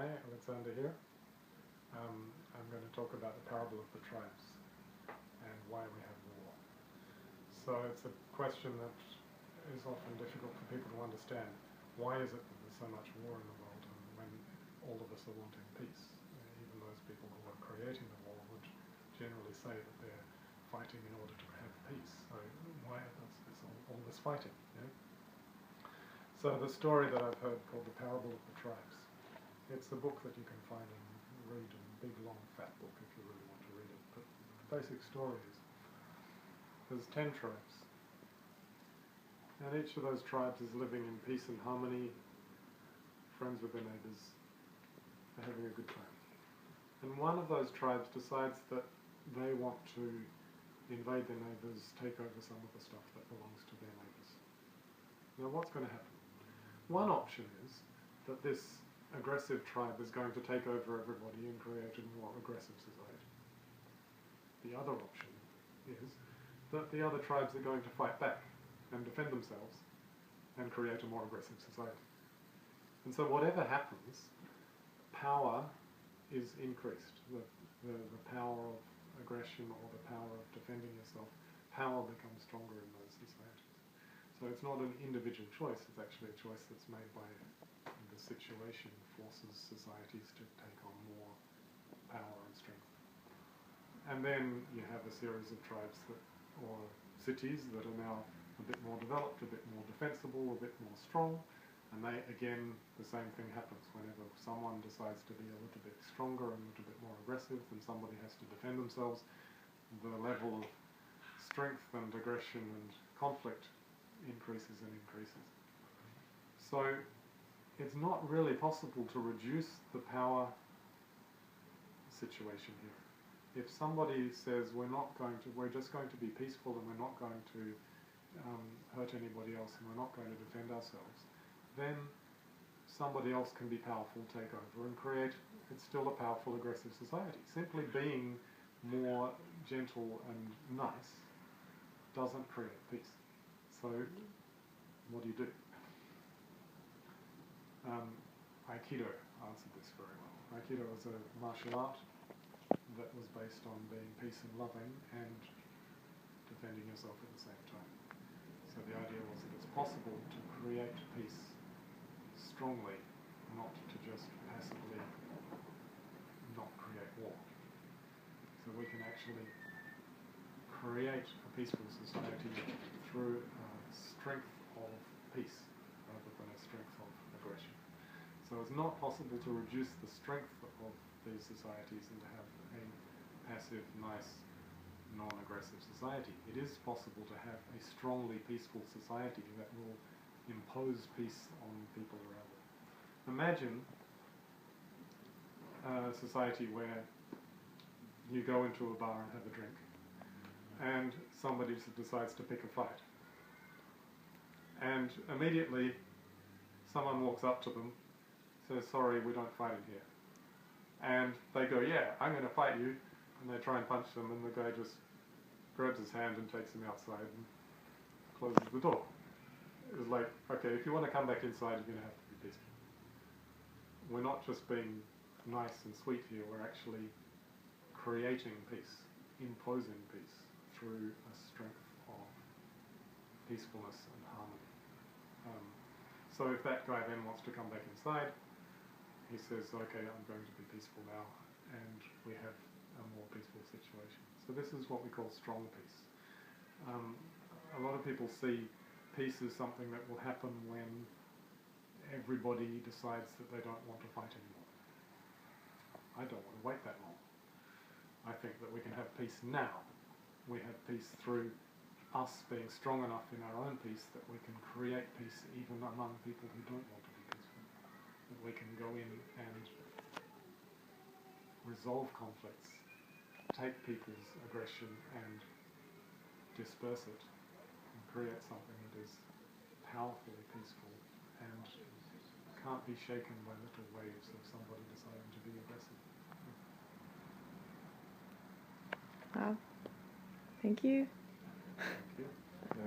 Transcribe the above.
Hi, Alexander here. I'm going to talk about the parable of the tribes and why we have war. So it's a question that is often difficult for people to understand. Why is it that there's so much war in the world when all of us are wanting peace? Even those people who are creating the war would generally say that they're fighting in order to have peace. So why is all this fighting? Yeah? So the story that I've heard called the parable of the tribes. It's a book that you can find and read, a big, long, fat book if you really want to read it. But the basic story is there's 10 tribes. And each of those tribes is living in peace and harmony, friends with their neighbours, they're having a good time. And one of those tribes decides that they want to invade their neighbours, take over some of the stuff that belongs to their neighbours. Now what's going to happen? One option is that this aggressive tribe is going to take over everybody and create a more aggressive society. The other option is that the other tribes are going to fight back and defend themselves and create a more aggressive society. And so whatever happens, power is increased. The power of aggression or the power of defending yourself, power becomes stronger in those societies. So it's not an individual choice, it's actually a choice that's made by the situation forces societies to take on more power and strength. And then you have a series of tribes or cities that are now a bit more developed, a bit more defensible, a bit more strong, and they, again, the same thing happens. Whenever someone decides to be a little bit stronger and a little bit more aggressive, then somebody has to defend themselves. The level of strength and aggression and conflict increases and increases. So it's not really possible to reduce the power situation here. If somebody says we're just going to be peaceful and we're not going to hurt anybody else and we're not going to defend ourselves, then somebody else can be powerful, take over and create, it's still a powerful, aggressive society. Simply being more gentle and nice doesn't create peace. So what do you do? Aikido answered this very well. Aikido was a martial art that was based on being peace and loving and defending yourself at the same time. So the idea was that it's possible to create peace strongly, not to just passively not create war. So we can actually create a peaceful society through a strength of peace rather than a strength of aggression. So it's not possible to reduce the strength of these societies and to have a passive, nice, non-aggressive society. It is possible to have a strongly peaceful society that will impose peace on people around it. Imagine a society where you go into a bar and have a drink and somebody decides to pick a fight. And immediately someone walks up to them, says, sorry, we don't fight in here. And they go, yeah, I'm going to fight you. And they try and punch them, and the guy just grabs his hand and takes him outside and closes the door. It was like, okay, if you want to come back inside, you're going to have to be peaceful. We're not just being nice and sweet here, we're actually creating peace, imposing peace through a strength of peacefulness and harmony. So if that guy then wants to come back inside, he says, okay, I'm going to be peaceful now, and we have a more peaceful situation. So this is what we call strong peace. A lot of people see peace as something that will happen when everybody decides that they don't want to fight anymore. I don't want to wait that long. I think that we can have peace now. We have peace through us being strong enough in our own peace that we can create peace even among people who don't want to be peaceful. That we can go in and resolve conflicts, take people's aggression and disperse it, and create something that is powerfully peaceful and can't be shaken by little waves of somebody deciding to be aggressive. Wow. Thank you.